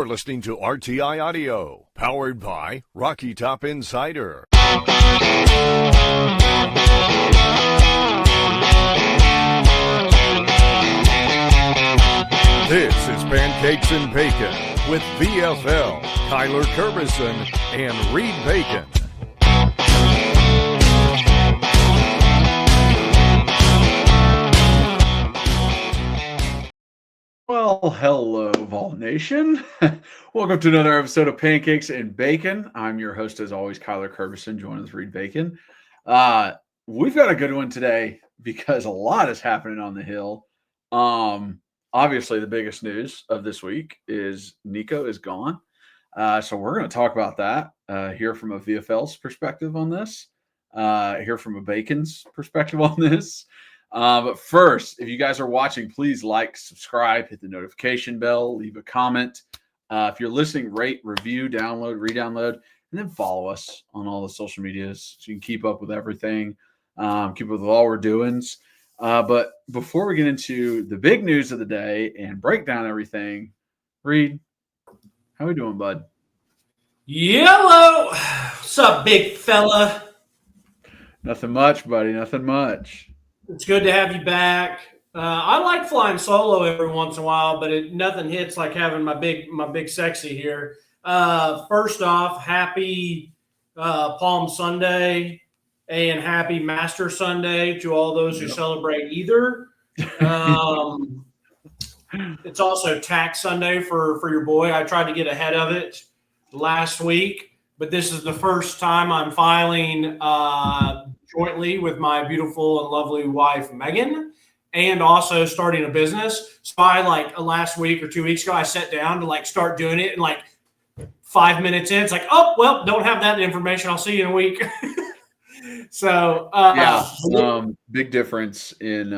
We're listening to RTI Audio, powered by Rocky Top Insider. This is Pancakes and Bacon with VFL, Kyler Kerbyson, and Reed Bacon. Well, hello, Vol Nation. Welcome to another episode of Pancakes and Bacon. I'm your host, as always, Kyler Kerbyson, joined with Reed Bacon. We've got a good one today because a lot is happening on the Hill. Obviously, the biggest news of this week is Nico is gone. So we're going to talk about that, hear from a VFL's perspective on this, hear from a Bacon's perspective on this. But first, if you guys are watching, please like, subscribe, hit the notification bell, leave a comment. If you're listening, rate, review, download, re-download, and then follow us on all the social medias so you can keep up with everything, keep up with all we're doings. But before we get into the big news of the day and break down everything, Reed, how we doing, bud? Yellow! What's up, big fella? Nothing much, buddy. Nothing much. It's good to have you back. I like flying solo every once in a while, but nothing hits like having my big sexy here. First off, happy Palm Sunday and happy Master Sunday to all those who celebrate either. It's also Tax Sunday for your boy. I tried to get ahead of it last week, but this is the first time I'm filing jointly with my beautiful and lovely wife, Megan, and also starting a business. So last week or 2 weeks ago, I sat down to start doing it, and 5 minutes in, it's like, oh, well, don't have that information. I'll see you in a week. So big difference in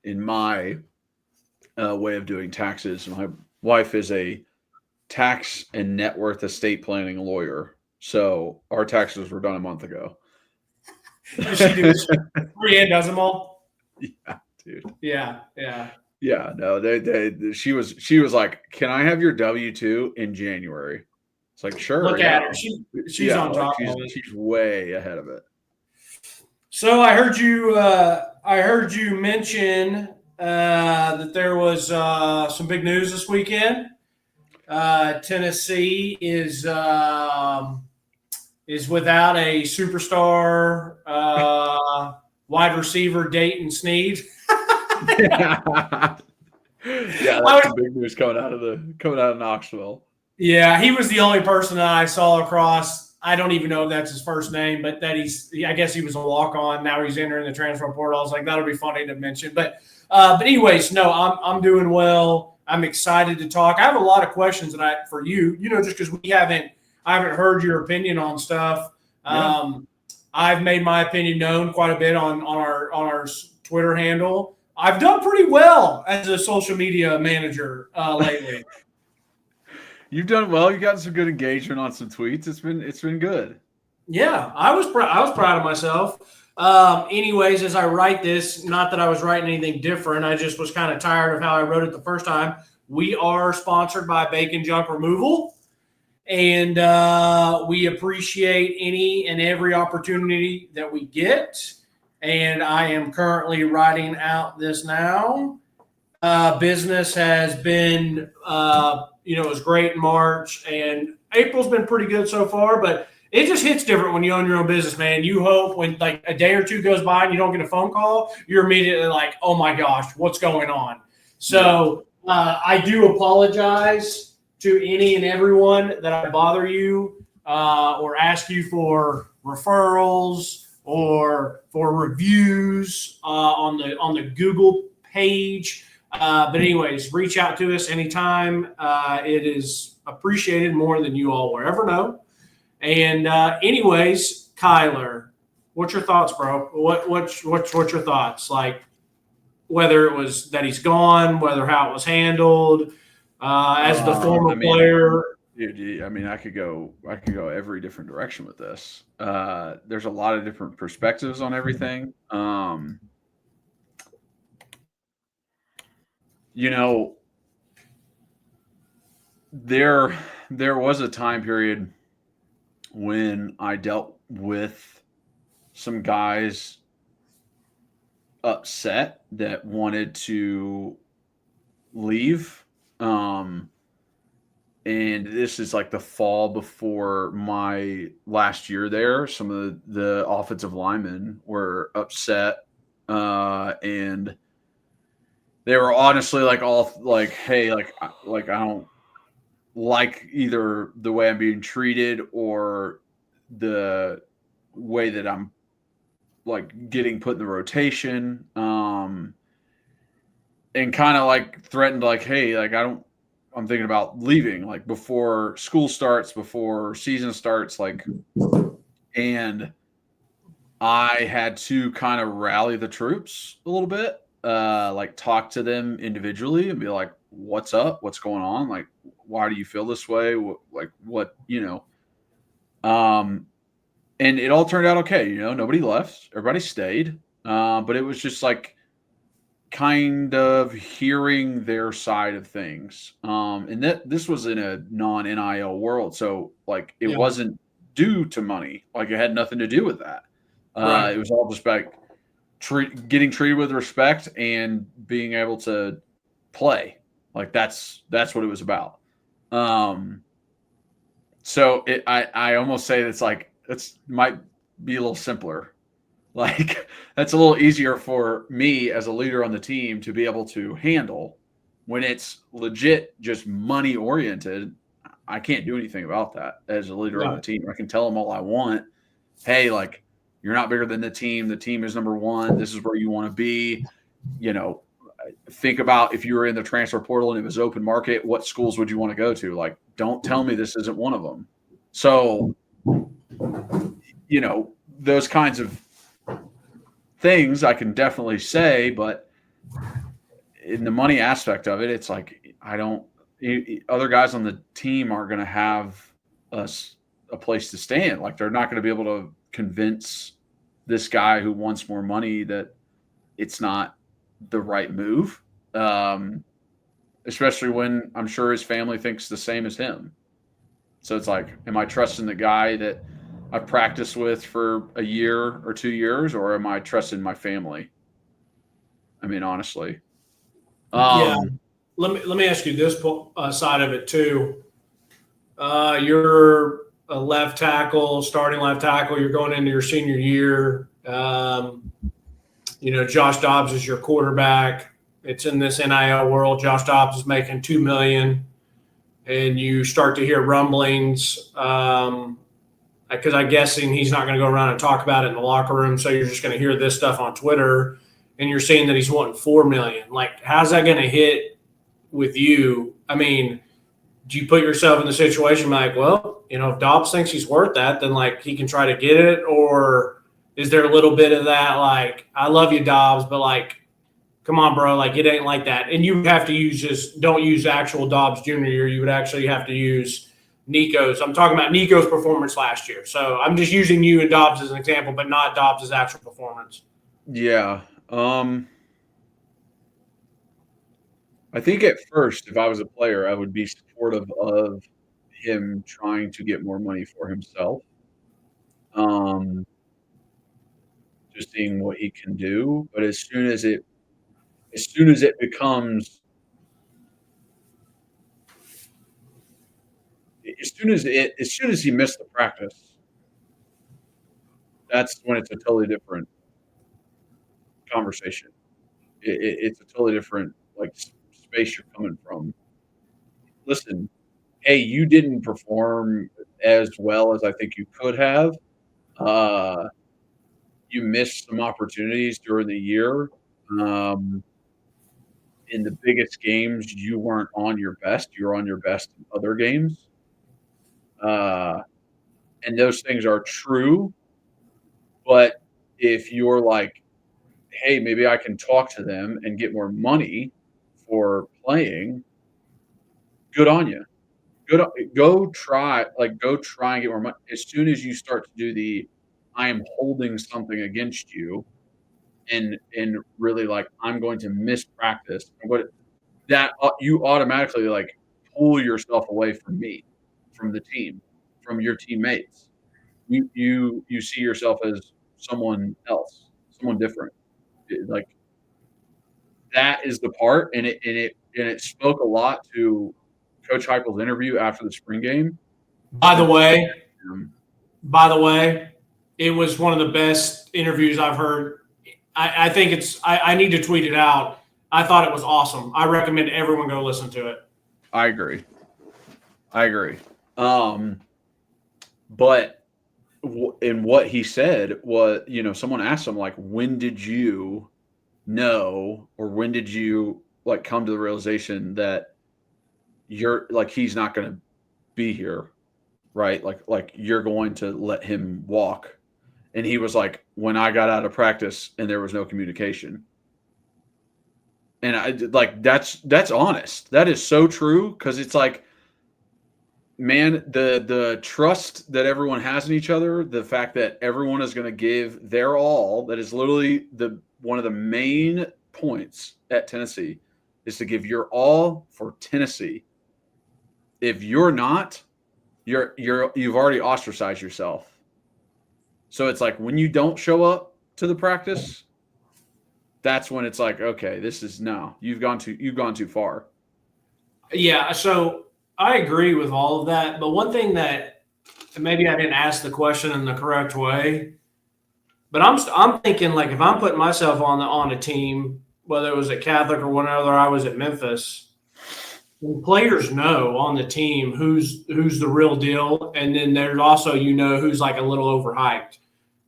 my way of doing taxes. My wife is a tax and net worth estate planning lawyer, so our taxes were done a month ago. Does she do 3 and does them all? Yeah, dude. Yeah. No, she was like, "Can I have your W-2 in January?" It's like, sure. Look at her. She's on top of it. She's way ahead of it. So I heard you mention that there was some big news this weekend. Tennessee is without a superstar wide receiver, Dayton Sneed. Yeah, that's some big news coming out of Knoxville. Yeah, he was the only person that I saw across. I don't even know if that's his first name, but that I guess he was a walk-on. Now he's entering the transfer portal. I was like, that'll be funny to mention. But anyways, no, I'm doing well. I'm excited to talk. I have a lot of questions for you. Just because I haven't heard your opinion on stuff. Yeah. I've made my opinion known quite a bit on our Twitter handle. I've done pretty well as a social media manager lately. You've done well. You got some good engagement on some tweets. It's been good. Yeah, I was proud of myself. Anyways, as I write this, not that I was writing anything different, I just was kind of tired of how I wrote it the first time. We are sponsored by Bacon Junk Removal, and we appreciate any and every opportunity that we get. And I am currently writing out this now. Business has been, it was great in March, and April's been pretty good so far, but it just hits different when you own your own business, man. You hope when a day or two goes by and you don't get a phone call, you're immediately like, oh my gosh, what's going on? So I do apologize to any and everyone that I bother you or ask you for referrals or for reviews on the Google page. But anyways, reach out to us anytime. It is appreciated more than you all will ever know. And anyways, Kyler, what's your thoughts, bro? What's your thoughts? Whether it was that he's gone, whether how it was handled, as the former player. Dude, I could go every different direction with this. There's a lot of different perspectives on everything. there was a time period when I dealt with some guys upset that wanted to leave. And this is like the fall before my last year there. Some of the offensive linemen were upset, and they were honestly like all like, "Hey, like I don't like either the way I'm being treated or the way that I'm like getting put in the rotation." And kind of like threatened, like, "Hey, like I'm thinking about leaving, like before school starts, before season starts, like." And I had to kind of rally the troops a little bit, like talk to them individually and be like, "What's up? What's going on? Like, why do you feel this way? Like, what, you know?" Um, and it all turned out okay. Nobody left, everybody stayed. But it was just like kind of hearing their side of things. And that this was in a non-NIL world, so like it Yeah. wasn't due to money. Like it had nothing to do with that. Right. It was all just like getting treated with respect and being able to play. Like that's what it was about. So I almost say it's like it's might be a little simpler. Like that's a little easier for me as a leader on the team to be able to handle. When it's legit just money oriented, I can't do anything about that as a leader on the Right. team. I can tell them all I want. Hey, like you're not bigger than the team. The team is number one. This is where you want to be. Think about if you were in the transfer portal and it was open market, what schools would you want to go to? Like, don't tell me this isn't one of them. So, those kinds of things I can definitely say, but in the money aspect of it, it's like other guys on the team aren't going to have a place to stand. Like they're not going to be able to convince this guy who wants more money that it's not the right move. Especially when I'm sure his family thinks the same as him. So it's like, am I trusting the guy that I've practiced with for a year or 2 years, or am I trusting my family? I mean, honestly. Yeah. Let me ask you this side of it too. You're a left tackle, starting left tackle. You're going into your senior year. Josh Dobbs is your quarterback. It's in this NIL world. Josh Dobbs is making $2 million, and you start to hear rumblings. Because I'm guessing he's not going to go around and talk about it in the locker room. So you're just going to hear this stuff on Twitter, and you're seeing that he's wanting $4 million. Like, how's that going to hit with you? I mean, do you put yourself in the situation like, well, if Dobbs thinks he's worth that, then like he can try to get it? Or is there a little bit of that, like, I love you, Dobbs, but like, come on, bro, like it ain't like that. And you would have to don't use actual Dobbs Jr. year. You would actually have to use Nico's. I'm talking about Nico's performance last year. So I'm just using you and Dobbs as an example, but not Dobbs' actual performance. Yeah. I think at first, if I was a player, I would be supportive of him trying to get more money for himself. Just seeing what he can do. But as soon as it becomes, as soon as he missed the practice, that's when it's a totally different conversation. It's a totally different like space you're coming from. Listen, hey, you didn't perform as well as I think you could have. Uh, you missed some opportunities during the year. Um, in the biggest games, you weren't on your best. You were on your best in other games. Uh, and those things are true. But if you're like, hey, maybe I can talk to them and get more money for playing, good on you. Go try and get more money. As soon as you start to do I am holding something against you and really like I'm going to miss practice, but that you automatically like pull yourself away from me, from the team, from your teammates. You see yourself as someone else, someone different. Like that is the part, and it spoke a lot to Coach Heupel's interview after the spring game. By the way, Um, by the way, it was one of the best interviews I've heard. I think I need to tweet it out. I thought it was awesome. I recommend everyone go listen to it. I agree. But in what he said was, someone asked him, like, when did you know, or when did you like come to the realization that you're like, he's not going to be here, right? Like you're going to let him walk. And he was like, when I got out of practice and there was no communication. And I like, that's honest. That is so true. Cause it's like, man, the trust that everyone has in each other, the fact that everyone is going to give their all, that is literally one of the main points at Tennessee, is to give your all for Tennessee. If you're not, you've already ostracized yourself. So it's like when you don't show up to the practice, that's when it's like, okay, you've gone too far. Yeah, so I agree with all of that, but one thing that maybe I didn't ask the question in the correct way, but I'm thinking, like, if I'm putting myself on a team, whether it was at Catholic or whenever I was at Memphis, and players know on the team who's the real deal, and then there's also who's like a little overhyped.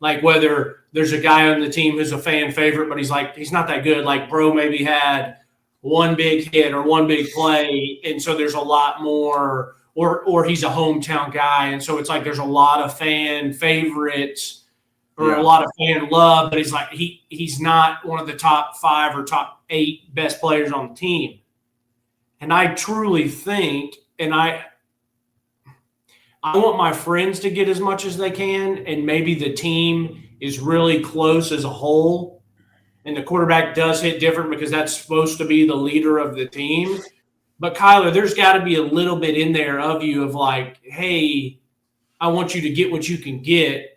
Like whether there's a guy on the team who's a fan favorite, but he's not that good. Like bro maybe had one big hit or one big play, and so there's a lot more, or he's a hometown guy, and so it's like there's a lot of fan favorites or a lot of fan love, but he's not one of the top 5 or top 8 best players on the team. And I truly think, and I want my friends to get as much as they can, and maybe the team is really close as a whole, and the quarterback does hit different because that's supposed to be the leader of the team. But Kyler, there's got to be a little bit in there of you of like, hey, I want you to get what you can get.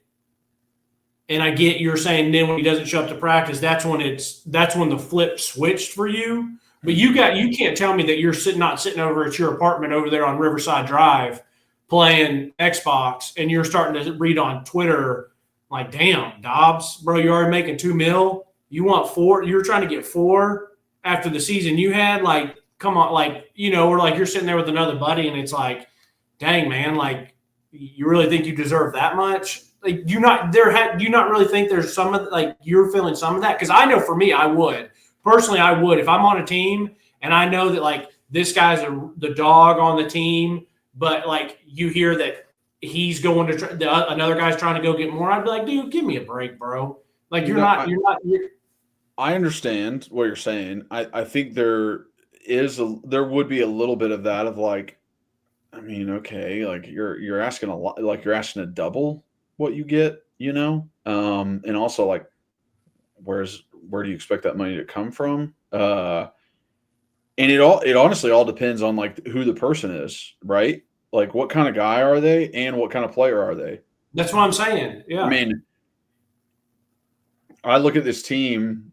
And I get you're saying then when he doesn't show up to practice, that's when the flip switched for you. But you can't tell me that you're not sitting over at your apartment over there on Riverside Drive playing Xbox and you're starting to read on Twitter like, damn, Dobbs, bro, you're already making $2 million. You want 4? You're trying to get 4 after the season you had. Like, come on, like, or like you're sitting there with another buddy and it's like, dang, man, like, you really think you deserve that much? Like, do you not really think there's some of like you're feeling some of that? Because I know for me, I would personally, if I'm on a team and I know that like this guy's the dog on the team, but like you hear that he's going to another guy's trying to go get more, I'd be like, dude, give me a break, bro. Like I understand what you're saying. I think there would be a little bit of that of like, I mean, okay, like you're asking a lot, like you're asking a double what you get, and also like, where do you expect that money to come from? And it honestly all depends on like who the person is, right? Like what kind of guy are they and what kind of player are they? That's what I'm saying. Yeah. I mean, I look at this team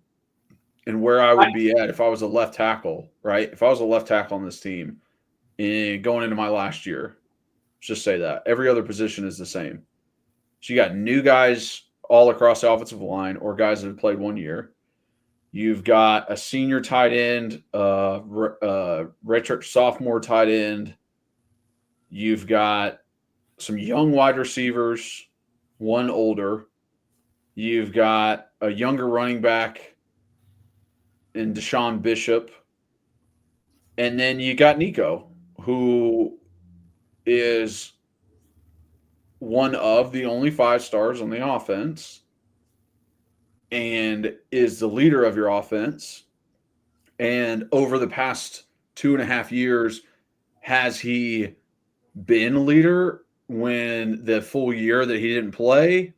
and where I would be at if I was a left tackle, right? If I was a left tackle on this team and going into my last year, let's just say that every other position is the same. So you got new guys all across the offensive line or guys that have played 1 year. You've got a senior tight end, redshirt sophomore tight end. You've got some young wide receivers, one older. You've got a younger running back in Deshaun Bishop. And then you got Nico, who is one of the only 5 stars on the offense and is the leader of your offense. And over the past 2.5 years, has he been a leader when the full year that he didn't play?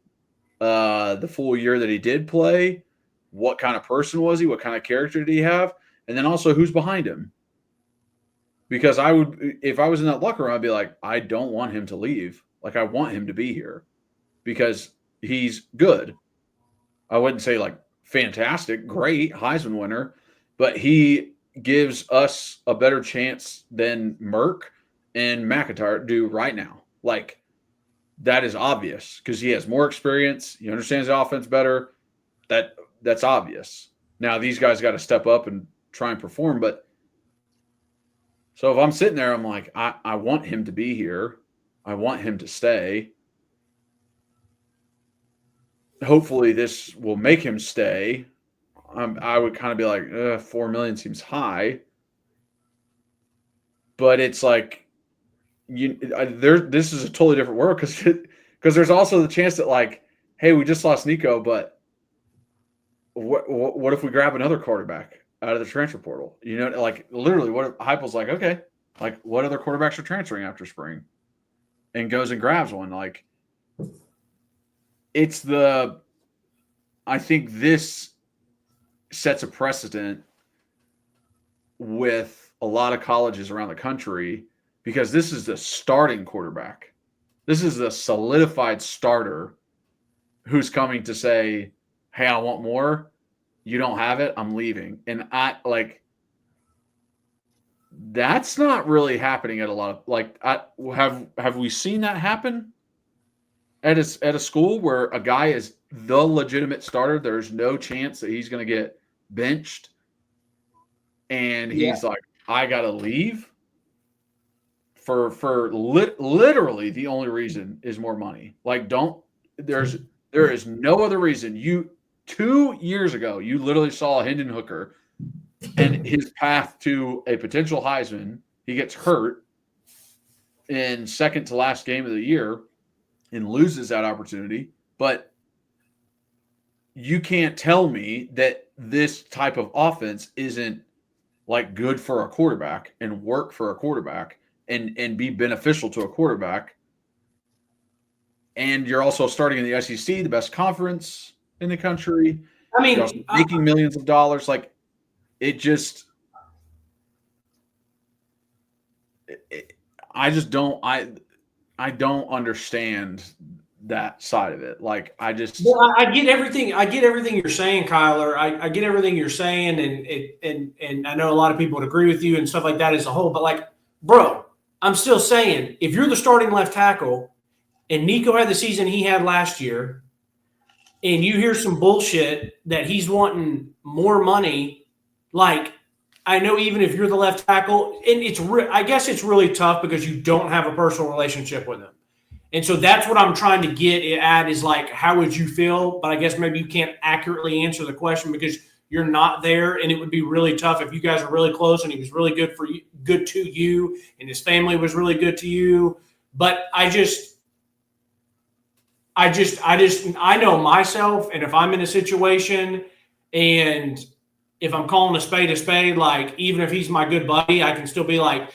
The full year that he did play? What kind of person was he? What kind of character did he have? And then also, who's behind him? Because if I was in that locker room, I'd be like, I don't want him to leave. Like, I want him to be here because he's good. I wouldn't say like fantastic, great, Heisman winner, but he gives us a better chance than Merck and McIntyre do right now. Like, that is obvious because he has more experience. He understands the offense better. That's obvious. Now these guys got to step up and try and perform. But so if I'm sitting there, I'm like, I want him to be here. I want him to stay. Hopefully this will make him stay. I would kind of be like, $4 million seems high. But it's like, this is a totally different world because there's also the chance that, like, hey, we just lost Nico, but what if we grab another quarterback out of the transfer portal? You know, like, literally, what if Heupel's like, okay, like, what other quarterbacks are transferring after spring, and goes and grabs one? Like, I think this sets a precedent with a lot of colleges around the country because this is the starting quarterback. This is the solidified starter who's coming to say, hey, I want more. You don't have it. I'm leaving. And that's not really happening at a lot of, have we seen that happen at a school where a guy is the legitimate starter? There's no chance that he's going to get benched. And he's like, I got to leave for literally the only reason is more money. Like, there is no other reason. 2 years ago, you literally saw Hendon Hooker and his path to a potential Heisman. He gets hurt in second to last game of the year and loses that opportunity. But you can't tell me that this type of offense isn't like good for a quarterback and work for a quarterback and be beneficial to a quarterback. And you're also starting in the SEC, the best conference in the country. I mean, you're also making millions of dollars. Like, it just, I just don't, I don't understand that side of it. Like, I just, well, I get everything. I get everything you're saying, Kyler. I get everything you're saying, and I know a lot of people would agree with you and stuff like that as a whole. But, like, bro, I'm still saying, if you're the starting left tackle and Nico had the season he had last year, and you hear some bullshit that he's wanting more money, like, I know even if you're the left tackle, and I guess it's really tough because you don't have a personal relationship with him. And so that's what I'm trying to get at is, like, how would you feel? But I guess maybe you can't accurately answer the question because you're not there, and it would be really tough if you guys are really close and he was really good to you, and his family was really good to you. But I know myself, and if I'm in a situation and if I'm calling a spade, like, even if he's my good buddy, I can still be like,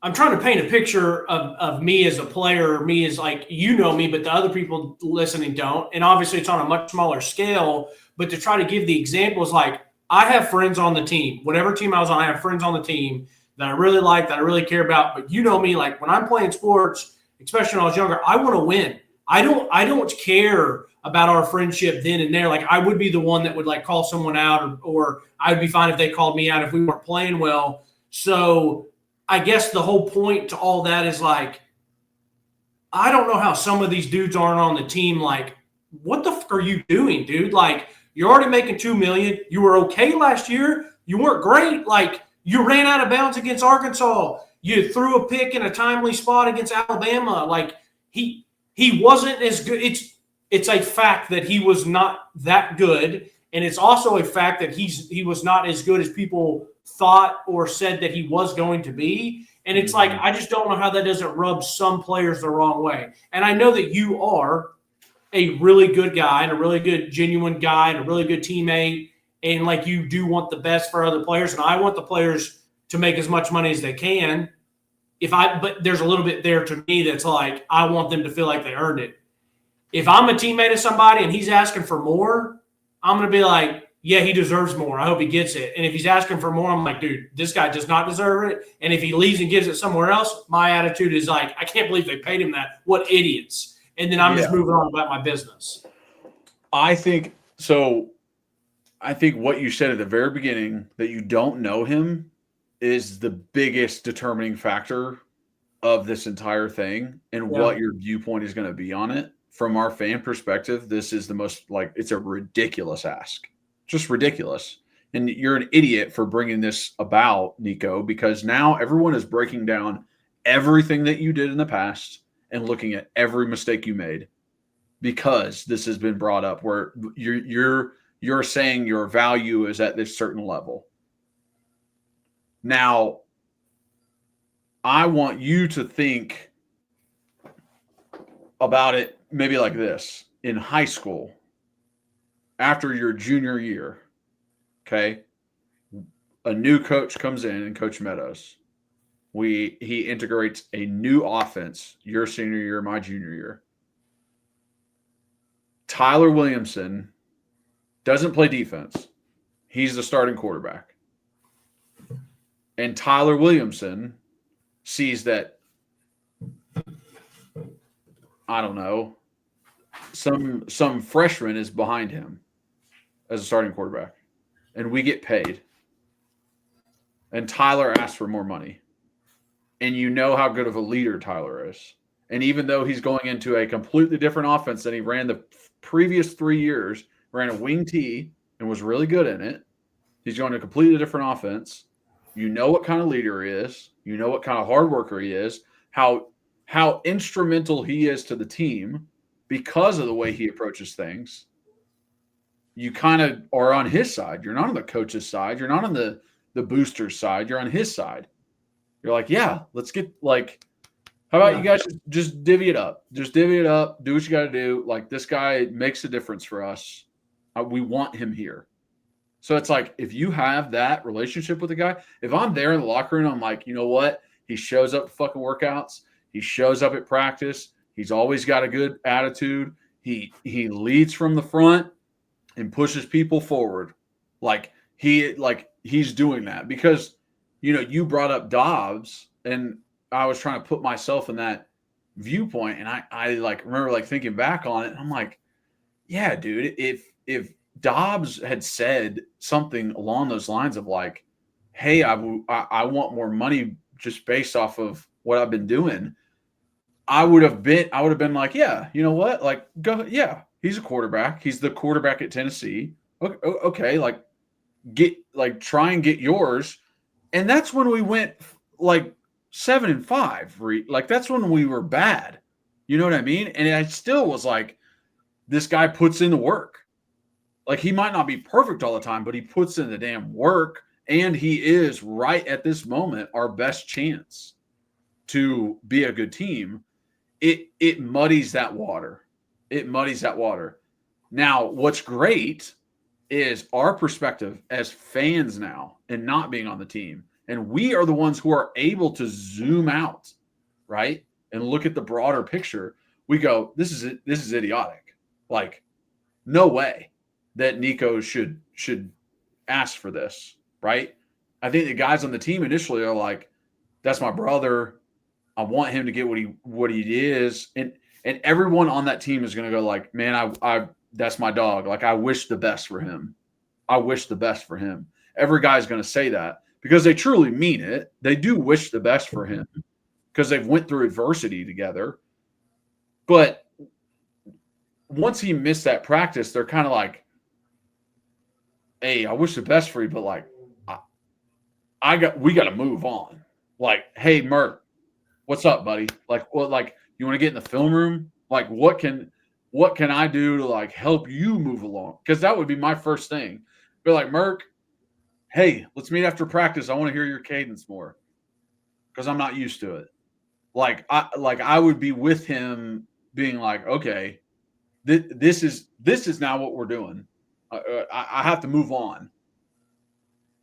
I'm trying to paint a picture of me as a player, me as, like, you know me, but the other people listening don't. And obviously it's on a much smaller scale, but to try to give the examples, like, I have friends on the team. Whatever team I was on, I have friends on the team that I really like, that I really care about. But you know me, like, when I'm playing sports, especially when I was younger, I want to win. I don't care about our friendship then and there. Like, I would be the one that would, like, call someone out, or I would be fine if they called me out if we weren't playing well. So I guess the whole point to all that is, like, I don't know how some of these dudes aren't on the team. Like, what the fuck are you doing, dude? Like, you're already making $2 million. You were okay last year. You weren't great. Like, you ran out of bounds against Arkansas. You threw a pick in a timely spot against Alabama. Like, he wasn't as good. It's a fact that he was not that good, and it's also a fact that he was not as good as people thought or said that he was going to be. And it's like, I just don't know how that doesn't rub some players the wrong way. And I know that you are a really good guy and a really good, genuine guy and a really good teammate. And, like, you do want the best for other players. And I want the players to make as much money as they can. But there's a little bit there to me that's like, I want them to feel like they earned it. If I'm a teammate of somebody and he's asking for more, I'm going to be like, yeah, he deserves more. I hope he gets it. And if he's asking for more, I'm like, dude, this guy does not deserve it. And if he leaves and gives it somewhere else, my attitude is like, I can't believe they paid him that. What idiots. And then I'm just moving on about my business. I think so. I think what you said at the very beginning, that you don't know him, is the biggest determining factor of this entire thing and what your viewpoint is going to be on it. From our fan perspective, this is the most, like, it's a ridiculous ask. Just ridiculous. And you're an idiot for bringing this about, Nico, because now everyone is breaking down everything that you did in the past and looking at every mistake you made, because this has been brought up where you're saying your value is at this certain level. Now, I want you to think about it maybe like this. In high school, after your junior year, okay, a new coach comes in, and Coach Meadows. He integrates a new offense your senior year, my junior year. Tyler Williamson doesn't play defense. He's the starting quarterback. And Tyler Williamson sees that, I don't know, some freshman is behind him as a starting quarterback, and we get paid. And Tyler asks for more money. And you know how good of a leader Tyler is. And even though he's going into a completely different offense than he ran the previous 3 years, ran a wing T and was really good in it, he's going to a completely different offense. You know what kind of leader he is. You know what kind of hard worker he is, how instrumental he is to the team because of the way he approaches things. You kind of are on his side. You're not on the coach's side. You're not on the booster's side. You're on his side. You're like, yeah, let's get, like, how about you guys just divvy it up? Just divvy it up. Do what you got to do. Like, this guy makes a difference for us. We want him here. So it's like, if you have that relationship with the guy, if I'm there in the locker room, I'm like, you know what? He shows up at fucking workouts. He shows up at practice. He's always got a good attitude. He leads from the front and pushes people forward. He's doing that because, you brought up Dobbs, and I was trying to put myself in that viewpoint, and I remember thinking back on it, and I'm like, yeah, dude, if Dobbs had said something along those lines of like, hey, I want more money just based off of what I've been doing, I would have been like, yeah, you know what? Like, go, yeah, he's a quarterback. He's the quarterback at Tennessee. Okay, try and get yours. And that's when we went 7-5. That's when we were bad. You know what I mean? And I still was like, this guy puts in the work. Like, he might not be perfect all the time, but he puts in the damn work. And he is right at this moment our best chance to be a good team. It muddies that water. It muddies that water. Now, what's great is our perspective as fans now and not being on the team. And we are the ones who are able to zoom out, right? And look at the broader picture. We go, this is idiotic. Like, no way that Nico should ask for this, right? I think the guys on the team initially are like, that's my brother. I want him to get what he is. And everyone on that team is going to go like, man, I that's my dog. Like, I wish the best for him. I wish the best for him. Every guy's going to say that because they truly mean it. They do wish the best for him because they've went through adversity together. But once he missed that practice, they're kind of like, hey, I wish the best for you, but like, we got to move on. Like, hey, Mert, what's up, buddy? Like, what? Like, you want to get in the film room? Like, what can I do to like help you move along? Because that would be my first thing. Be like, Merk, hey, let's meet after practice. I want to hear your cadence more because I'm not used to it. I would be with him, being like, okay, this is now what we're doing. I have to move on.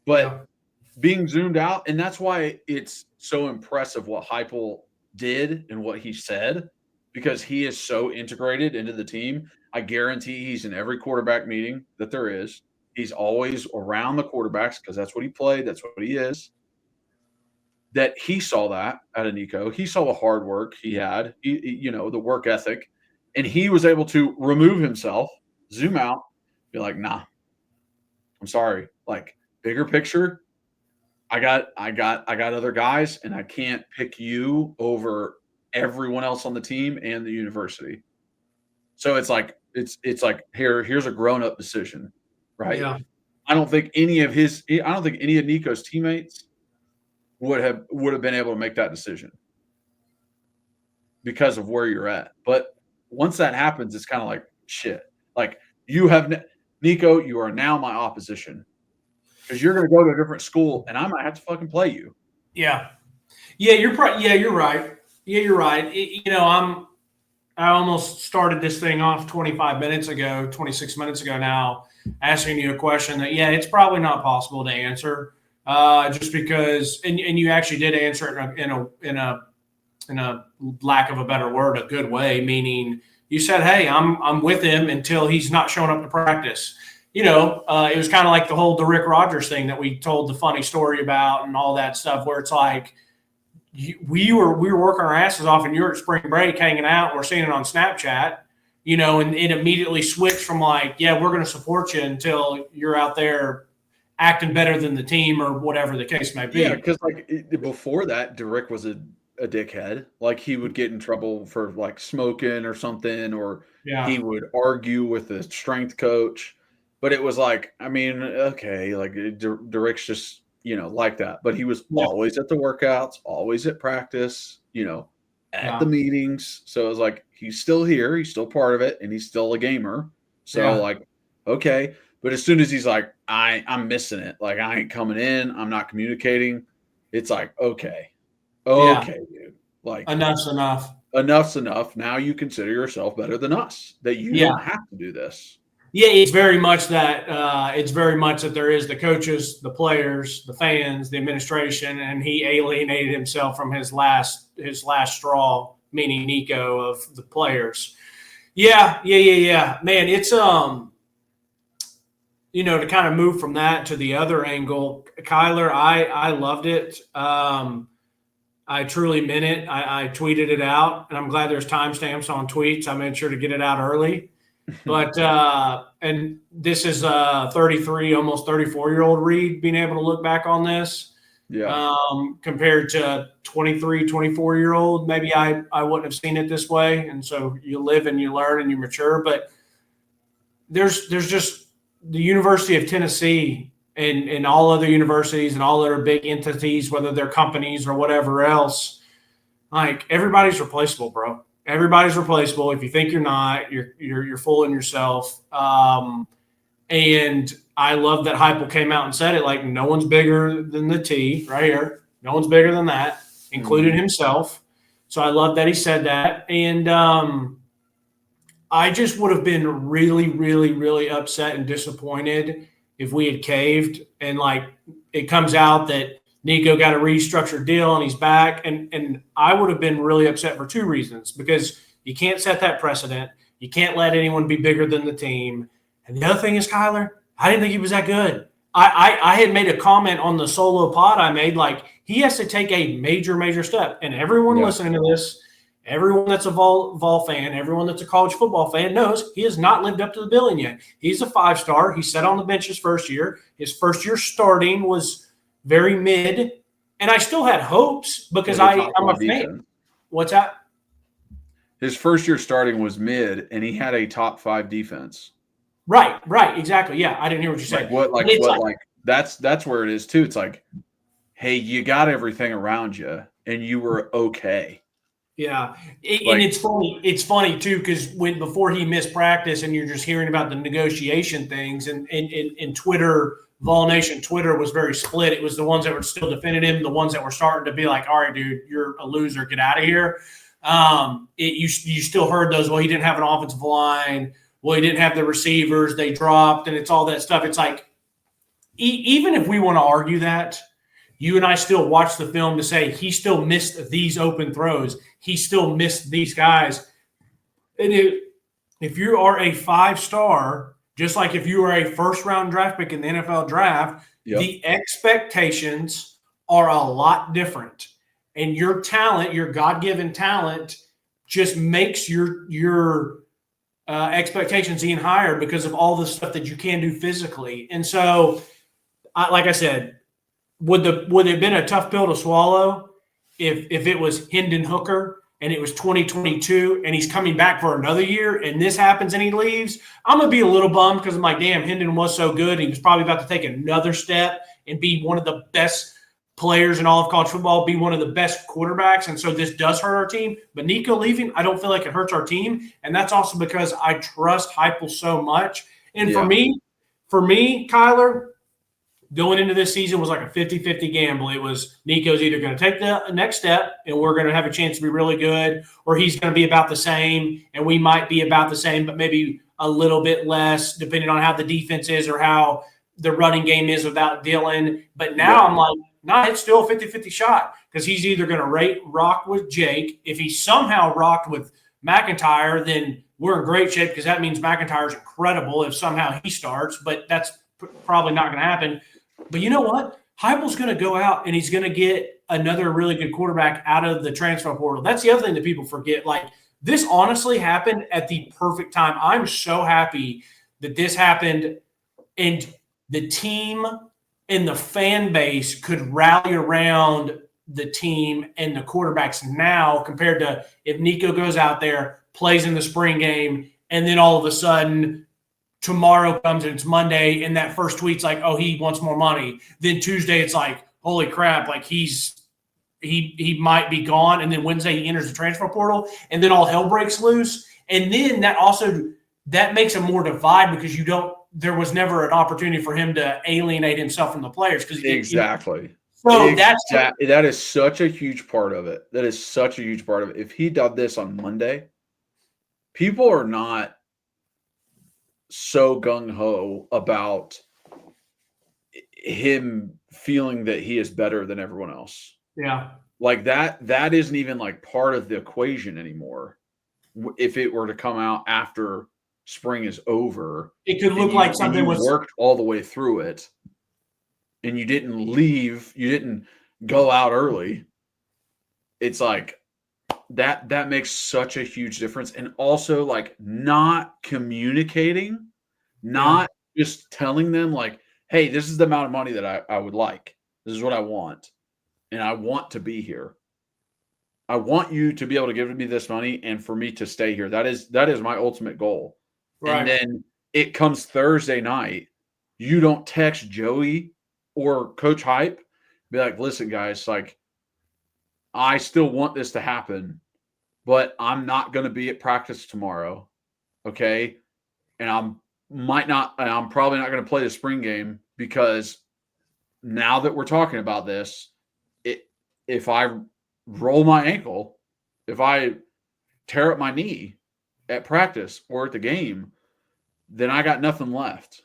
But being zoomed out, and that's why it's so impressive what Heupel did and what he said, because he is so integrated into the team. I guarantee he's in every quarterback meeting that there is. He's always around the quarterbacks because that's what he played. That's what he is. That he saw that out of Nico. He saw the hard work he had, the work ethic, and he was able to remove himself, zoom out, be like, nah, I'm sorry. Like, bigger picture, I got other guys, and I can't pick you over everyone else on the team and the university. So it's like here's a grown-up decision, right? Yeah. I don't think any of Nico's teammates would have been able to make that decision because of where you're at. But once that happens, it's kind of like shit. Like Nico, you are now my opposition because you're going to go to a different school, and I might have to fucking play you. Yeah. You're right. Yeah, you're right. I almost started this thing off 26 minutes ago now, asking you a question that, it's probably not possible to answer, just because, and you actually did answer it in a lack of a better word, a good way, meaning you said, hey, I'm with him until he's not showing up to practice. It was kind of like the whole Rick Rogers thing that we told the funny story about and all that stuff, where it's like, we were working our asses off, and you're at spring break hanging out. And we're seeing it on Snapchat, and it immediately switched from like, we're going to support you until you're out there acting better than the team or whatever the case may be. Yeah, because before that, Rick was a dickhead. Like, he would get in trouble for like smoking or something, or he would argue with the strength coach. But it was like, I mean, okay, like Rick's just like that. But he was always at the workouts, always at practice, at the meetings. So it was like, he's still here, he's still part of it, and he's still a gamer. So like, okay. But as soon as he's like, I'm missing it, like I ain't coming in, I'm not communicating, it's like, okay, dude. Like, enough's enough. Enough's enough. Now you consider yourself better than us, that you don't have to do this. Yeah, it's very much that. It's very much that there is the coaches, the players, the fans, the administration, and he alienated himself from his last straw, meaning Nico, of the players. Yeah. Man, it's to kind of move from that to the other angle, Kyler, I loved it. I truly meant it. I tweeted it out, and I'm glad there's timestamps on tweets. I made sure to get it out early. But and this is a 33, almost 34-year-old Reed being able to look back on this. Yeah. Compared to 23, 24-year-old, maybe I wouldn't have seen it this way. And so you live and you learn and you mature. But there's just the University of Tennessee and all other universities and all other big entities, whether they're companies or whatever else, like everybody's replaceable, bro. Everybody's replaceable. If you think you're not, you're fooling yourself. And I love that Heupel came out and said it, like, no one's bigger than the T right here. No one's bigger than that, including himself. So I love that he said that. And I just would have been really, really, really upset and disappointed if we had caved and like it comes out that Nico got a restructured deal and he's back. And I would have been really upset for two reasons, because you can't set that precedent. You can't let anyone be bigger than the team. And the other thing is, Kyler, I didn't think he was that good. I had made a comment on the solo pod I made, like, he has to take a major, major step. And everyone listening to this, everyone that's a Vol fan, everyone that's a college football fan knows he has not lived up to the billing yet. He's a 5-star. He sat on the bench his first year. His first year starting was very mid. And I still had hopes because I'm a fan. What's that? His first year starting was mid, and he had a top 5 defense. Right, exactly. Yeah, I didn't hear what you said. That's where it is too. It's like, hey, you got everything around you, and you were okay. Yeah, and it's funny. It's funny too, because before he missed practice, and you're just hearing about the negotiation things, and Twitter, Vol Nation Twitter was very split. It was the ones that were still defending him, the ones that were starting to be like, all right, dude, you're a loser, get out of here. You still heard those. Well, he didn't have an offensive line. Well, he didn't have the receivers. They dropped, and it's all that stuff. It's like, even if we want to argue that, you and I still watch the film to say he still missed these open throws. He still missed these guys. And if you are a 5-star just like if you are a first-round draft pick in the NFL draft, the expectations are a lot different. And your talent, your God-given talent, just makes your expectations even higher because of all the stuff that you can do physically. And so, like I said, would it have been a tough pill to swallow if it was Hendon Hooker and it was 2022 and he's coming back for another year and this happens and he leaves? I'm going to be a little bummed because I'm like, damn, Hendon was so good. He was probably about to take another step and be one of the best players in all of college football, be one of the best quarterbacks. And so this does hurt our team. But Nico leaving, I don't feel like it hurts our team. And that's also because I trust Heupel so much. And for me, Kyler, going into this season was like a 50-50 gamble. It was Nico's either going to take the next step and we're going to have a chance to be really good, or he's going to be about the same and we might be about the same, but maybe a little bit less depending on how the defense is or how the running game is without Dylan. But now I'm like, nah, it's still a 50-50 shot because he's either going to rock with Jake. If he somehow rocked with McIntyre, then we're in great shape because that means McIntyre's incredible if somehow he starts, but that's probably not going to happen. But you know what? Heupel's going to go out and he's going to get another really good quarterback out of the transfer portal. That's the other thing that people forget. Like, this honestly happened at the perfect time. I'm so happy that this happened and the team and the fan base could rally around the team and the quarterbacks now compared to if Nico goes out there, plays in the spring game, and then all of a sudden tomorrow comes and it's Monday and that first tweet's like, oh, he wants more money. Then Tuesday it's like, holy crap, like he might be gone. And then Wednesday he enters the transfer portal and then all hell breaks loose. And then that makes a more divide because there was never an opportunity for him to alienate himself from the players. Exactly. So that is such a huge part of it. That is such a huge part of it. If he did this on Monday, people are not so gung-ho about him feeling that he is better than everyone else. Yeah. Like that isn't even like part of the equation anymore. If it were to come out after spring is over, it could look like something was worked all the way through it and you didn't leave, you didn't go out early. It's like that makes such a huge difference. And also like not communicating, not just telling them like, hey, this is the amount of money that I would like. This is what I want. And I want to be here. I want you to be able to give me this money and for me to stay here. That is my ultimate goal. Right. And then it comes Thursday night. You don't text Joey or Coach Hype. Be like, listen, guys, like, I still want this to happen, but I'm not going to be at practice tomorrow. Okay. And I'm probably not going to play the spring game because now that we're talking about this, if I roll my ankle, if I tear up my knee at practice or at the game, then I got nothing left.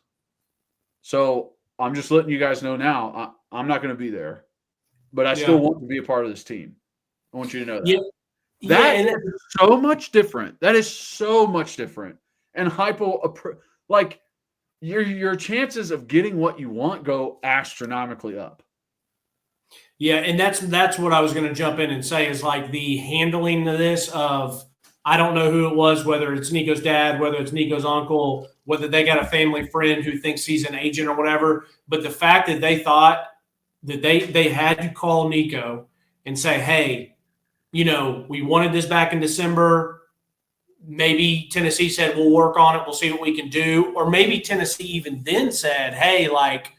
So I'm just letting you guys know now, I'm not going to be there, but I still want to be a part of this team. I want you to know that. That is so much different. That is so much different. And Heupel, like your chances of getting what you want go astronomically up. Yeah, and that's what I was going to jump in and say is like the handling of this of I don't know who it was, whether it's Nico's dad, whether it's Nico's uncle, whether they got a family friend who thinks he's an agent or whatever. But the fact that they thought that they had to call Nico and say, hey, we wanted this back in December. Maybe Tennessee said, we'll work on it. We'll see what we can do. Or maybe Tennessee even then said, hey, like,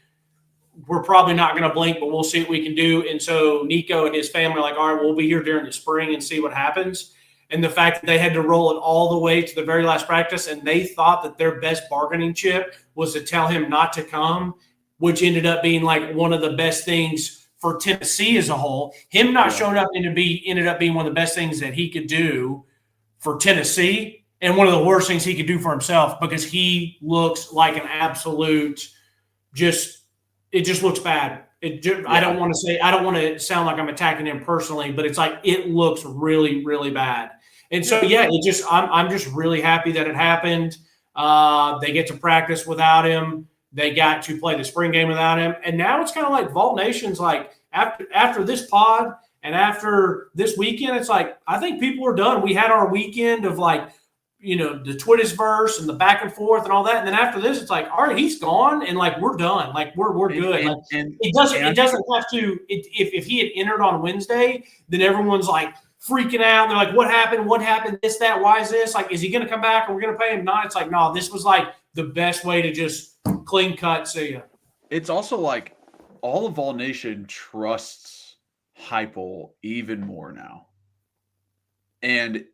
we're probably not going to blink, but we'll see what we can do. And so Nico and his family are like, all right, we'll be here during the spring and see what happens. And the fact that they had to roll it all the way to the very last practice and they thought that their best bargaining chip was to tell him not to come, which ended up being like one of the best things for Tennessee as a whole. Him not showing up ended up being one of the best things that he could do for Tennessee and one of the worst things he could do for himself because he looks like an absolute it just looks bad. I don't want to sound like I'm attacking him personally, but it's like it looks really, really bad. And so, I'm just really happy that it happened. They get to practice without him. They got to play the spring game without him. And now it's kind of like Vault Nation's like after this pod and after this weekend, it's like I think people are done. We had our weekend of like, the Twitterverse and the back and forth and all that. And then after this, it's like, all right, he's gone and like we're done. Like we're good. It doesn't have to if he had entered on Wednesday, then everyone's like freaking out. They're like, what happened? What happened? This, that, why is this? Like, is he gonna come back? Are we gonna pay him? Not. It's like, no, this was like the best way to just clean cut, see ya. It's also like all of Vol Nation trusts Heupel even more now. And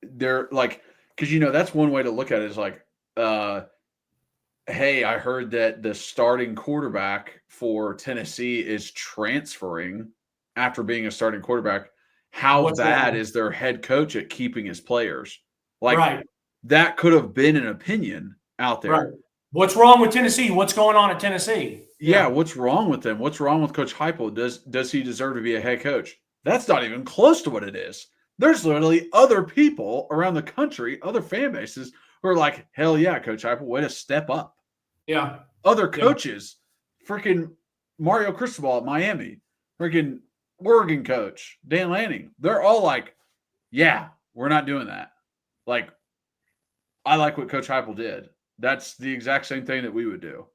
they're like, because that's one way to look at it is like, hey, I heard that the starting quarterback for Tennessee is transferring after being a starting quarterback. How bad is their head coach at keeping his players? Like that could have been an opinion out there. Right. What's wrong with Tennessee? What's going on at Tennessee? Yeah, what's wrong with them? What's wrong with Coach Heupel? Does he deserve to be a head coach? That's not even close to what it is. There's literally other people around the country, other fan bases who are like, hell yeah, Coach Heupel, way to step up. Yeah. Other coaches, freaking Mario Cristobal at Miami, freaking Oregon coach, Dan Lanning, they're all like, yeah, we're not doing that. Like, I like what Coach Heupel did. That's the exact same thing that we would do.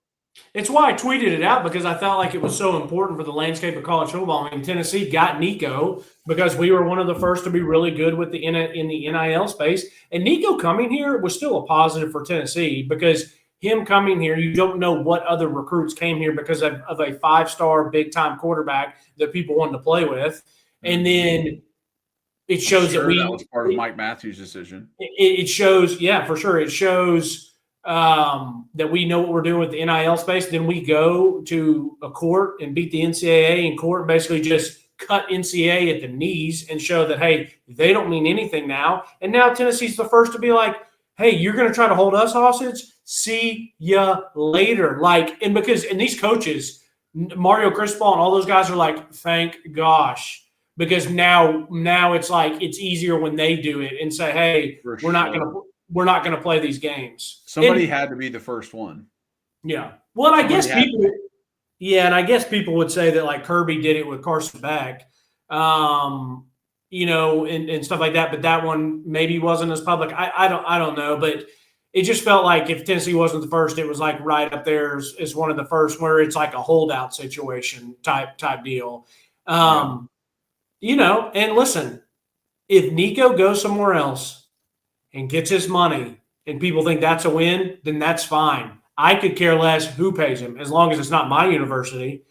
It's why I tweeted it out because I felt like it was so important for the landscape of college football. I mean, Tennessee got Nico because we were one of the first to be really good with in the NIL space. And Nico coming here was still a positive for Tennessee because him coming here, you don't know what other recruits came here because of a 5-star big-time quarterback that people wanted to play with. And then it shows that was part of Mike Matthews' decision. It shows, yeah, for sure. It shows that we know what we're doing with the NIL space. Then we go to a court and beat the NCAA in court and basically just cut NCAA at the knees and show that, hey, they don't mean anything now. And now Tennessee's the first to be like, hey, you're going to try to hold us hostage? See ya later. And these coaches, Mario Cristobal and all those guys are like, thank gosh. Because now it's like it's easier when they do it and say, hey, we're not going to play these games. Somebody had to be the first one. Yeah. Well, and I guess people would say that like Kirby did it with Carson Beck, and stuff like that. But that one maybe wasn't as public. I don't know. But it just felt like if Tennessee wasn't the first, it was like right up there as one of the first where it's like a holdout situation type deal. And listen, if Nico goes somewhere else and gets his money and people think that's a win, then that's fine. I could care less who pays him as long as it's not my university.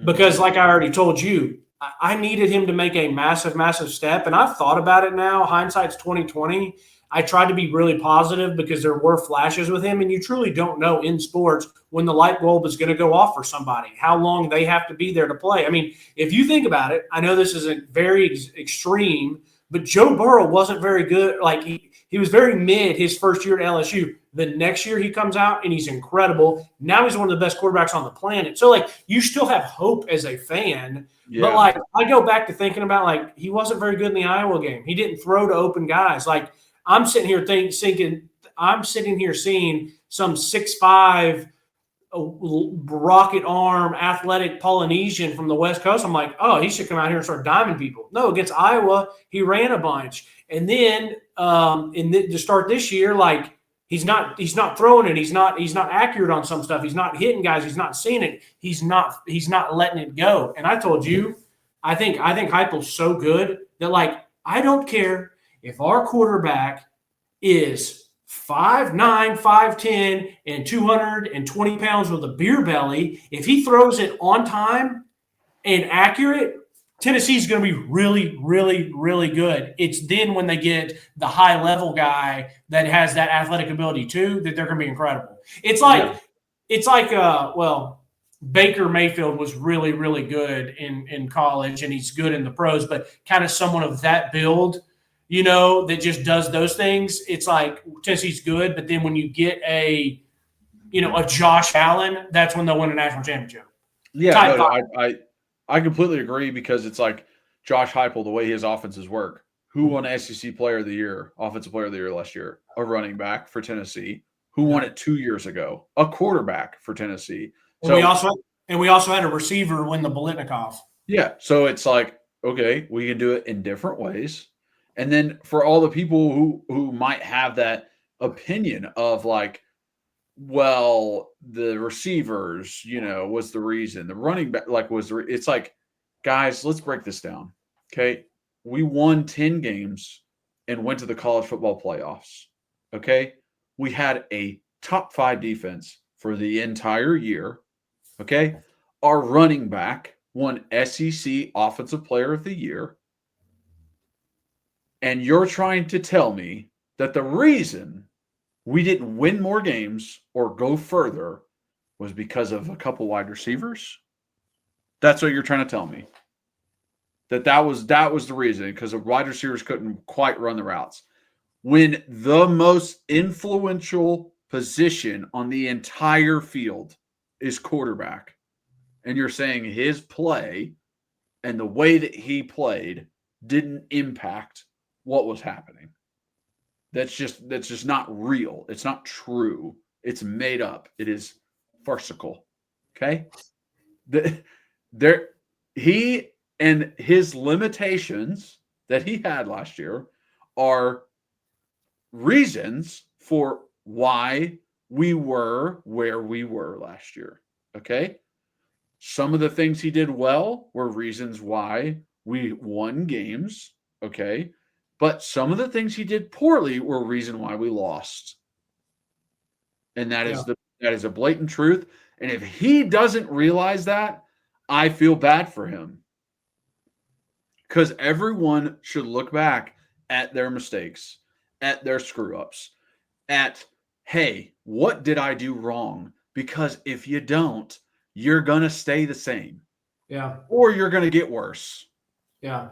Because like I already told you, I needed him to make a massive, massive step. And I've thought about it now. Hindsight's 20/20. I tried to be really positive because there were flashes with him. And you truly don't know in sports when the light bulb is going to go off for somebody, how long they have to be there to play. I mean, if you think about it, I know this is a very extreme, but Joe Burrow wasn't very good. Like he was very mid his first year at LSU. The next year he comes out and he's incredible. Now he's one of the best quarterbacks on the planet. So like you still have hope as a fan. Yeah. But like I go back to thinking about like he wasn't very good in the Iowa game. He didn't throw to open guys. Like I'm sitting here thinking I'm sitting here seeing some 6'5" rocket arm athletic Polynesian from the West Coast. I'm like, oh, he should come out here and start diming people. No, against Iowa, he ran a bunch. And then to start this year, like he's not throwing it. He's not accurate on some stuff. He's not hitting guys. He's not seeing it. He's not letting it go. And I told you, I think Heupel's so good that like I don't care if our quarterback is 5'9", 5'10", and 220 pounds with a beer belly. If he throws it on time and accurate, Tennessee's going to be really, really, really good. It's then when they get the high-level guy that has that athletic ability too that they're going to be incredible. It's like Baker Mayfield was really, really good in college, and he's good in the pros, but kind of someone of that build, that just does those things. It's like Tennessee's good, but then when you get a Josh Allen, that's when they'll win a national championship. Yeah, I completely agree because it's like Josh Heupel, the way his offenses work. Who won SEC Player of the Year, Offensive Player of the Year last year? A running back for Tennessee. who won it 2 years ago, a quarterback for Tennessee. And we also had a receiver win the Bolitnikoff. Yeah. So it's like, okay, we can do it in different ways. And then for all the people who might have that opinion of like, well, the receivers, was the reason. The running back, it's like, guys, let's break this down. Okay. We won 10 games and went to the college football playoffs. Okay. We had a top 5 defense for the entire year. Okay. Our running back won SEC Offensive Player of the Year. And you're trying to tell me that the reason we didn't win more games or go further was because of a couple wide receivers? That's what you're trying to tell me. That was the reason, because the wide receivers couldn't quite run the routes. When the most influential position on the entire field is quarterback, and you're saying his play and the way that he played didn't impact what was happening. That's just not real. It's not true. It's made up. It is farcical. Okay? He and his limitations that he had last year are reasons for why we were where we were last year. Okay? Some of the things he did well were reasons why we won games. Okay? But some of the things he did poorly were a reason why we lost. And that is a blatant truth. And if he doesn't realize that, I feel bad for him. Because everyone should look back at their mistakes, at their screw-ups, at, hey, what did I do wrong? Because if you don't, you're going to stay the same. Yeah. Or you're going to get worse. Yeah.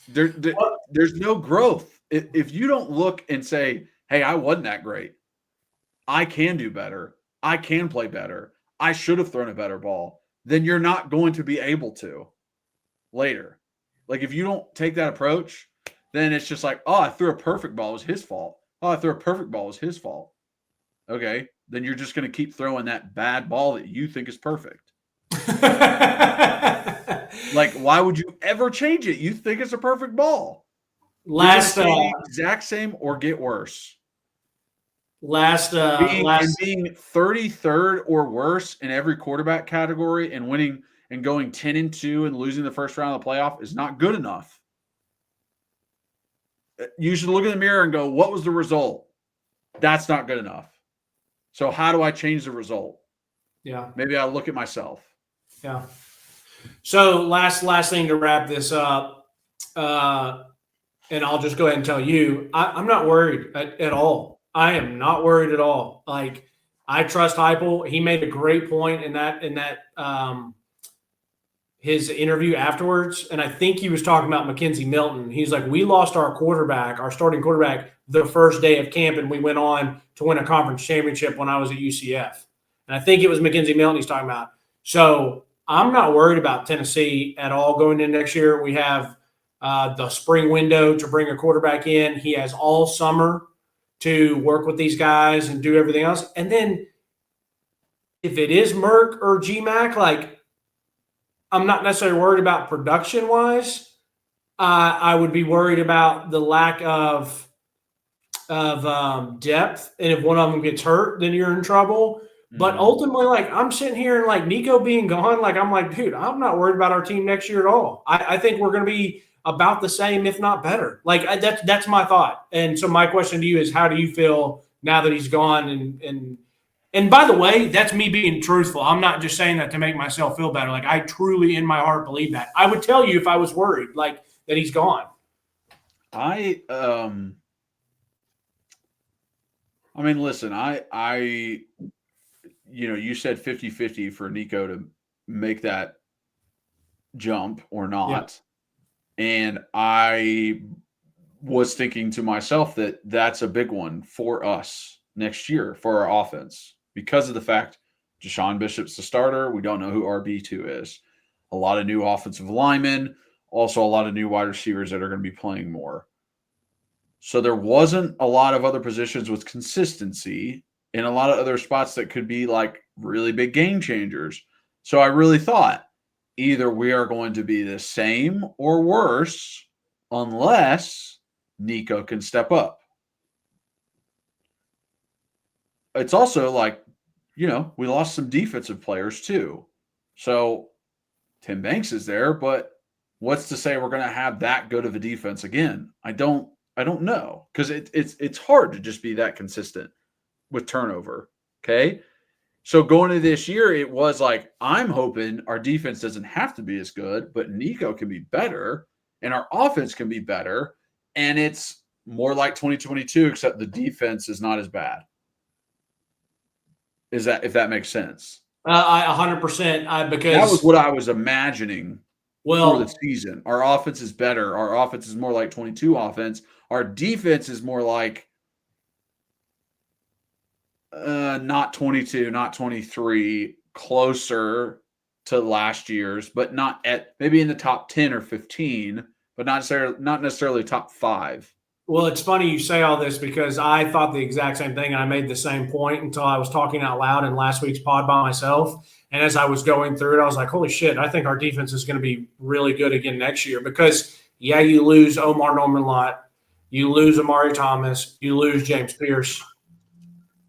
There's no growth. If you don't look and say, hey, I wasn't that great. I can do better. I can play better. I should have thrown a better ball. Then you're not going to be able to later. Like if you don't take that approach, then it's just like, oh, I threw a perfect ball. It was his fault. Oh, I threw a perfect ball. It was his fault. Okay. Then you're just going to keep throwing that bad ball that you think is perfect. Like, why would you ever change it? You think it's a perfect ball. Exact same or get worse. Being 33rd or worse in every quarterback category and winning and going 10-2 and losing the first round of the playoff is not good enough. You should look in the mirror and go, what was the result? That's not good enough. So how do I change the result? Yeah. Maybe I'll look at myself. Yeah. So last thing to wrap this up, and I'll just go ahead and tell you, I'm not worried at all. I am not worried at all. Like, I trust Heupel. He made a great point in that his interview afterwards, and I think he was talking about Mackenzie Milton. He's like, we lost our starting quarterback, the first day of camp, and we went on to win a conference championship when I was at UCF. And I think it was Mackenzie Milton he's talking about. So I'm not worried about Tennessee at all going into next year. We have the spring window to bring a quarterback in. He has all summer to work with these guys and do everything else. And then if it is Merck or GMAC, like, I'm not necessarily worried about production-wise. I would be worried about the lack of depth. And if one of them gets hurt, then you're in trouble. But ultimately, like, I'm sitting here and, like, Nico being gone, like, I'm like, dude, I'm not worried about our team next year at all. I think we're going to be about the same, if not better. Like, that's my thought. And so my question to you is, how do you feel now that he's gone? And by the way, that's me being truthful. I'm not just saying that to make myself feel better. Like, I truly in my heart believe that. I would tell you if I was worried, like, that he's gone. I mean, listen, you said 50-50 for Nico to make that jump or not. Yeah. And I was thinking to myself that that's a big one for us next year for our offense because of the fact Deshaun Bishop's the starter. We don't know who RB2 is. A lot of new offensive linemen, also a lot of new wide receivers that are going to be playing more. So there wasn't a lot of other positions with consistency in a lot of other spots that could be like really big game changers. So I really thought either we are going to be the same or worse unless Nico can step up. It's also like, we lost some defensive players too. So Tim Banks is there, but what's to say we're going to have that good of a defense again? I don't know, because it's hard to just be that consistent with turnover. Okay. So going into this year, it was like, I'm hoping our defense doesn't have to be as good, but Nico can be better and our offense can be better. And it's more like 2022, except the defense is not as bad. If that makes sense? I 100%. Because that was what I was imagining for the well, season. Our offense is better. Our offense is more like 22 offense. Our defense is more like not 22, not 23, closer to last year's, but not at maybe in the top 10 or 15, but not necessarily top 5. Well, it's funny you say all this because I thought the exact same thing. And I made the same point until I was talking out loud in last week's pod by myself. And as I was going through it, I was like, holy shit, I think our defense is going to be really good again next year because, yeah, you lose Omar Norman-Lott, you lose Amari Thomas, you lose James Pierce.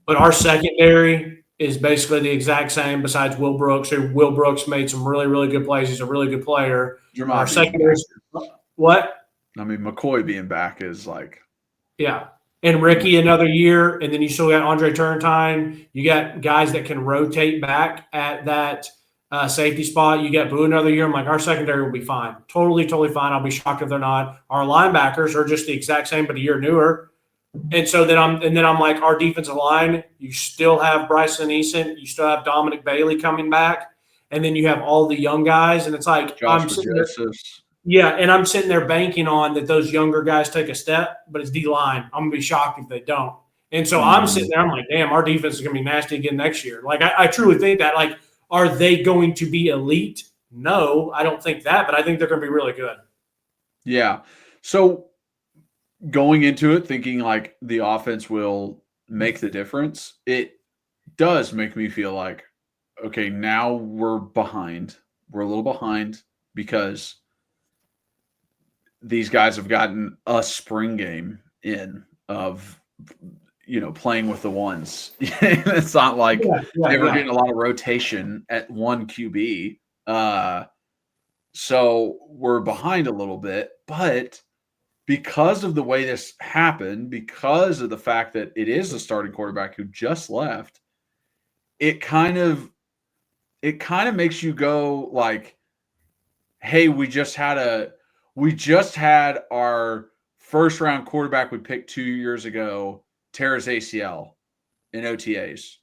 But our secondary is basically the exact same besides Will Brooks, who Will Brooks made some really, really good plays. He's a really good player. Our secondary – what? I mean, McCoy being back is like – yeah. And Ricky another year, and then you still got Andre Turrentine. You got guys that can rotate back at that safety spot. You got Boo another year. I'm like, our secondary will be fine. Totally fine. I'll be shocked if they're not. Our linebackers are just the exact same, but a year newer. And so then I'm like, our defensive line, you still have Bryson Eason. You still have Dominic Bailey coming back. And then you have all the young guys. And it's like, I'm sitting there. Yeah, and I'm sitting there banking on that those younger guys take a step, but it's D-line. I'm going to be shocked if they don't. And so I'm sitting there, I'm like, damn, our defense is going to be nasty again next year. Like, I truly think that. Like, are they going to be elite? No, I don't think that, but I think they're going to be really good. Yeah. So going into it thinking like the offense will make the difference, it does make me feel like, okay, now we're behind. We're a little behind because these guys have gotten a spring game in of, playing with the ones. It's not like they were getting a lot of rotation at one QB. So we're behind a little bit, but because of the way this happened, because of the fact that it is a starting quarterback who just left, it kind of makes you go like, hey, we just had our first round quarterback we picked 2 years ago tear his ACL in OTAs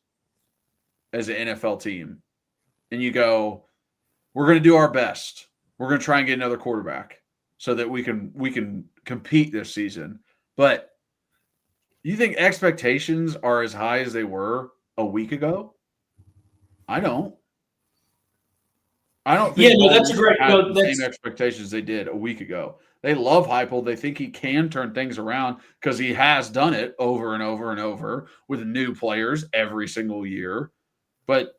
as an NFL team. And you go, we're going to do our best. We're going to try and get another quarterback so that we can compete this season. But you think expectations are as high as they were a week ago? I don't. think that's a great the same expectations they did a week ago. They love Heupel. They think he can turn things around because he has done it over and over and over with new players every single year. But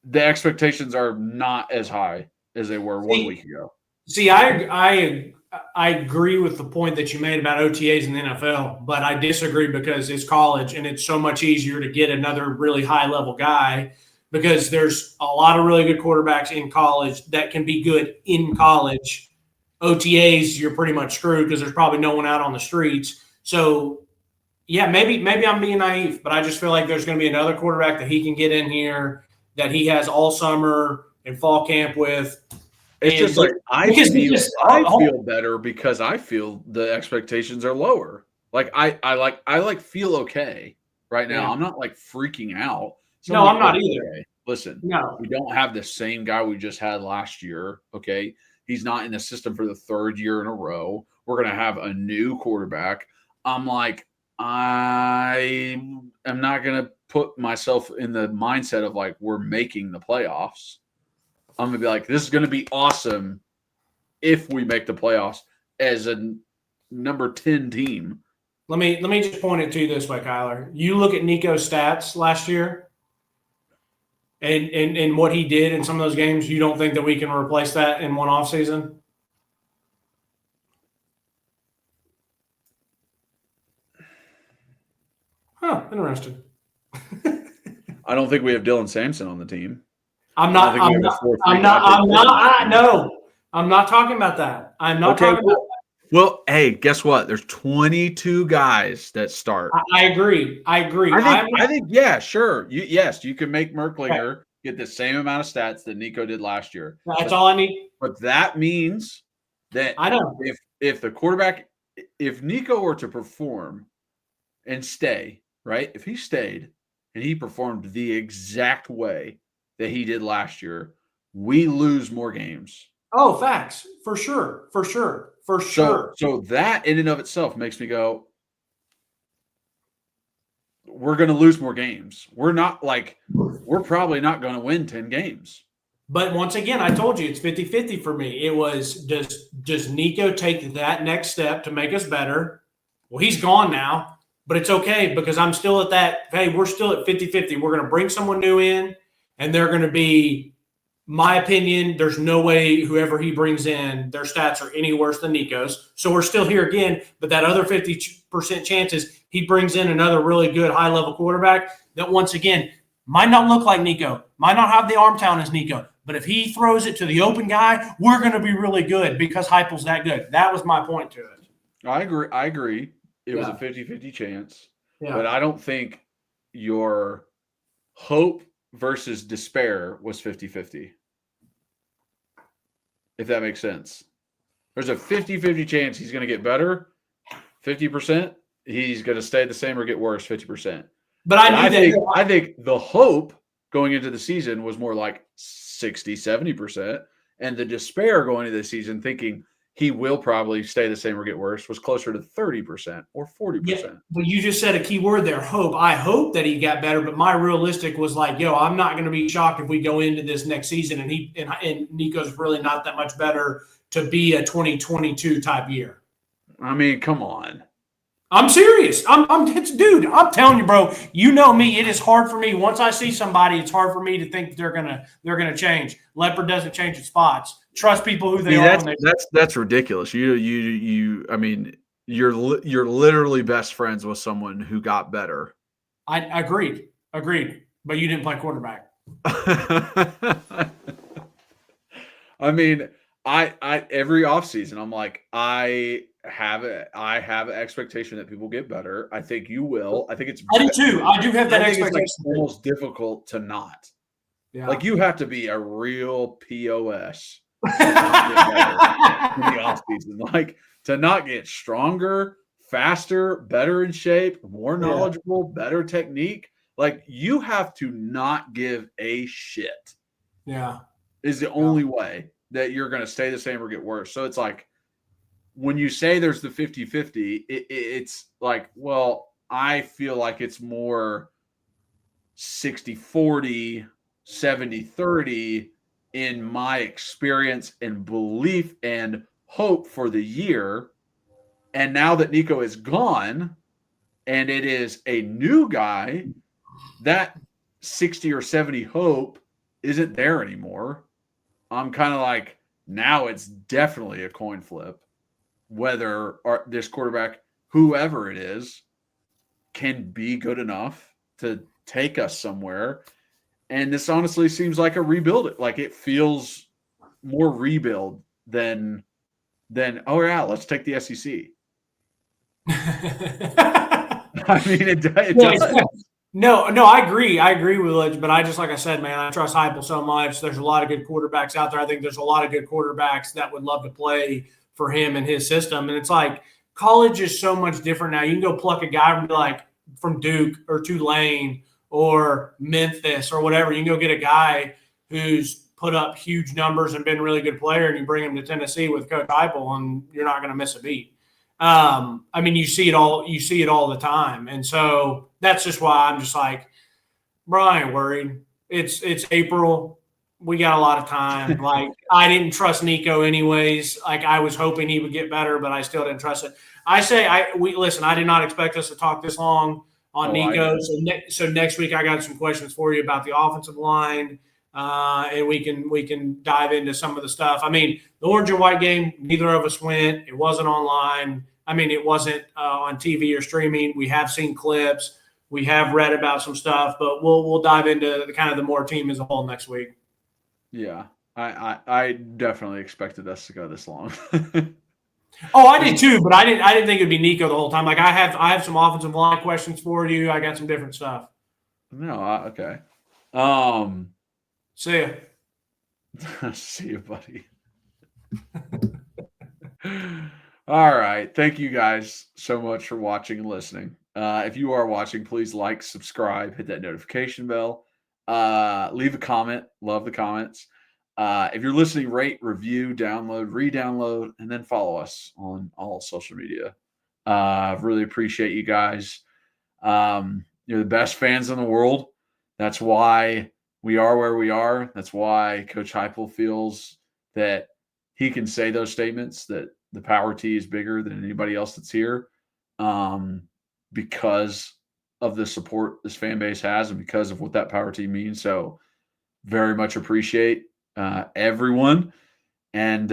the expectations are not as high as they were 1 week ago. See, I agree with the point that you made about OTAs in the NFL, but I disagree because it's college and it's so much easier to get another really high-level guy because there's a lot of really good quarterbacks in college that can be good in college. OTAs, you're pretty much screwed because there's probably no one out on the streets. So, yeah, maybe I'm being naive, but I just feel like there's going to be another quarterback that he can get in here that he has all summer and fall camp with. It's just like I feel better because I feel the expectations are lower. Like I feel okay right now. Yeah. I'm not like freaking out. No, I'm not either. Listen, we don't have the same guy we just had last year. Okay. He's not in the system for the third year in a row. We're going to have a new quarterback. I'm like, I am not going to put myself in the mindset of like, we're making the playoffs. I'm going to be like, this is going to be awesome if we make the playoffs as a number 10 team. Let me just point it to you this way, Kyler. You look at Nico's stats last year and what he did in some of those games, you don't think that we can replace that in one offseason? Huh, interesting. I don't think we have Dylan Sampson on the team. I'm not talking about that. I'm not talking about that. Well, hey, guess what? There's 22 guys that start. I agree. I think yeah, sure. You can make Merklinger get the same amount of stats that Nico did last year. That's all I need. But that means that I know if the quarterback, if Nico were to perform and stay, right? If he stayed and he performed the exact way that he did last year, we lose more games. Oh, facts. For sure. So that in and of itself makes me go, we're going to lose more games. We're probably not going to win 10 games. But once again, I told you it's 50-50 for me. It was, does Nico take that next step to make us better? Well, he's gone now, but it's okay because I'm still at that, hey, we're still at 50-50. We're going to bring someone new in, and they're going to be, my opinion, there's no way whoever he brings in, their stats are any worse than Nico's. So we're still here again, but that other 50% chances he brings in another really good high-level quarterback that, once again, might not look like Nico, might not have the arm talent as Nico, but if he throws it to the open guy, we're going to be really good because Heupel's that good. That was my point to it. I agree. It was a 50-50 chance. Yeah. But I don't think your hope versus despair was 50-50. If that makes sense. There's a 50-50 chance he's going to get better. 50%, he's going to stay the same or get worse, 50%. But I think the hope going into the season was more like 60, 70%. And the despair going into the season thinking he will probably stay the same or get worse was closer to 30% or 40%. Yeah, but you just said a key word there, hope. I hope that he got better, but my realistic was like, I'm not going to be shocked if we go into this next season and Nico's really not that much better to be a 2022 type year. I mean, come on. I'm serious. Dude, I'm telling you, bro, you know me. It is hard for me. Once I see somebody, it's hard for me to think they're gonna change. Leopard doesn't change its spots. Trust people who they are. That's ridiculous. I mean, you're literally best friends with someone who got better. I agreed. But you didn't play quarterback. I mean, I every offseason, I'm like, I have an expectation that people get better. I think you will. I do too. I do have that expectation. It's almost difficult to not. Yeah. Like you have to be a real POS to not get better in the offseason. Like to not get stronger, faster, better in shape, more knowledgeable, better technique. Like you have to not give a shit. Yeah. Is the only way that you're going to stay the same or get worse. So it's like, when you say there's the 50-50, it's like, well, I feel like it's more 60-40, 70-30 in my experience and belief and hope for the year. And now that Nico is gone and it is a new guy, that 60 or 70 hope isn't there anymore. I'm kind of like, now it's definitely a coin flip. Whether this quarterback, whoever it is, can be good enough to take us somewhere. And this honestly seems like a rebuild. Like it feels more rebuild than let's take the SEC. I mean, it does. No, I agree. I agree with Lidge, but I just, like I said, man, I trust Heupel so much. There's a lot of good quarterbacks out there. I think there's a lot of good quarterbacks that would love to play for him and his system. And it's like college is so much different now. You can go pluck a guy from like from Duke or Tulane or Memphis or whatever. You can go get a guy who's put up huge numbers and been a really good player, and you bring him to Tennessee with Coach Heupel, and you're not going to miss a beat. I mean, you see it all the time. And so that's just why I'm just like, bro, I ain't worried. It's April. we got a lot of time. Like, I didn't trust Nico anyways. Like, I was hoping he would get better, but I still didn't trust it. Listen, I did not expect us to talk this long on Nico. So next week I got some questions for you about the offensive line, and we can dive into some of the stuff. I mean, the orange and white game, neither of us went. It wasn't online. I mean, it wasn't on TV or streaming. We have seen clips. We have read about some stuff, but we'll dive into the kind of the more team as a whole next week. Yeah, I definitely expected us to go this long. Oh, I did too, but I didn't think it'd be Nico the whole time. Like, I have some offensive line questions for you. I got some different stuff. No, okay. See ya. See you, buddy. All right. Thank you guys so much for watching and listening. If you are watching, please like, subscribe, hit that notification bell, leave a comment. Love the comments. If you're listening, rate, review, download, re-download, and then follow us on all social media. Really appreciate you guys. You're the best fans in the world. That's why we are where we are. That's why Coach Heupel feels that he can say those statements, that the power T is bigger than anybody else that's here, because of the support this fan base has and because of what that power T means. So very much appreciate everyone. And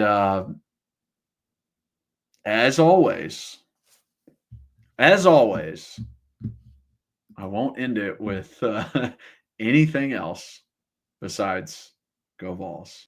as always, I won't end it with anything else besides go Vols.